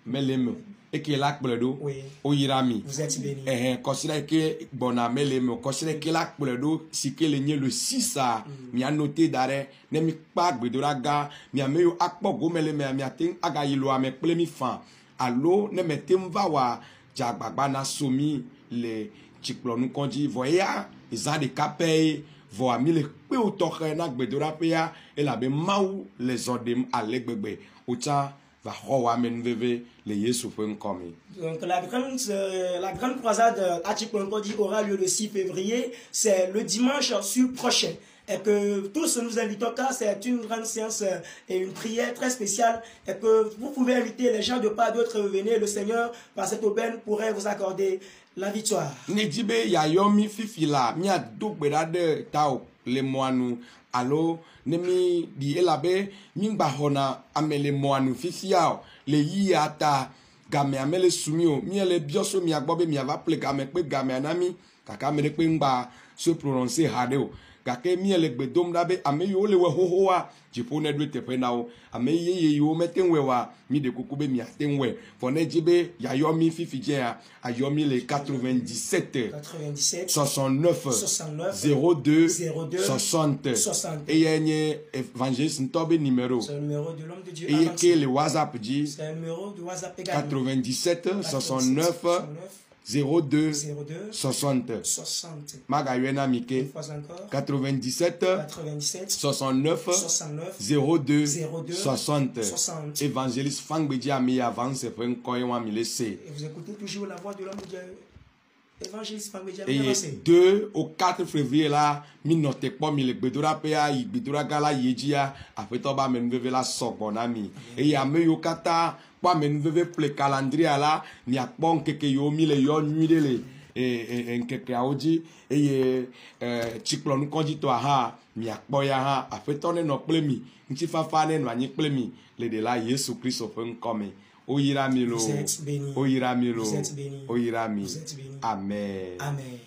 Melemo. Et qui est là pour le dos, au Irami. Vous êtes béni. Considère que bonamele, mais considère que là pour le dos, si que le 6 a, mi a noté d'arrêt, ne mi pas de la gare, mi a mis au akpo gomele, mi a tin agayilo a me plemi fan. Allo, ne me tem va wa, jagbagba na somi, le chiklonu kondi, voya, ils ont des capés, voa mi le pe au torre na gbedora pea, et la be maou, les odem à l'egbebe, outa, va le Yesu comme. Donc la grande croisade à Tchiklonkodi aura lieu le 6 février, c'est le dimanche prochain. Et que tous nous invitons, car c'est une grande séance et une prière très spéciale, et que vous pouvez inviter les gens de part d'autre à venir. Le Seigneur, par cette aubaine, pourrait vous accorder la victoire. Nidibe ya yomi fifila, mi a double tao le moanou. Allo, nemi di elabe, mingba hona amele moanou fifiao, le yiata game amele sumio, mi ele bioso mi agbobe mi ava ple game pe game anami, kaka mele pe ngba se prononcer hadeo. Kake mi ele gbedom dabe ame yo le we hohoa jipone dwe tepe nao ame ye yo metenwe wa mi de kukube mi atenwe fone jibe ya yo mi fifijea a yo mi le 97 69 02 60 et yenye évangéliste ntobe numéro. C'est le numéro de l'homme de Dieu. Et que le WhatsApp dit c'est le numéro de WhatsApp également. 97 69 02 02 60 60. Magayuena Une Mike fois encore. 97 97 69 69 02 02 60 60. Évangéliste Frank Bedi Ami avance pour un coin Mile C. Et vous écoutez toujours la voix de l'homme de Dieu. Évangéliste Frank Bedi Ami Et avance. 2 au 4 février là, mi note pas mi le bedura pea, i bedura gala yejia, après to ba men veve la sokbonami. Et ya me yo kata, pa men veve ple calendrier là, ni akpon keke yo mi le yo nuit le. En keke aoji, et chiklon konji to ha, mi akpo ya ha, après to ne no ple mi, nti fa fa ne no ni ple mi, le de la Yesu Christ of nkome. Oyira mi lo. Vous êtes béni. Oyira mi lo. Vous êtes béni. Oyira mi. Vous êtes béni. Amen. Amen.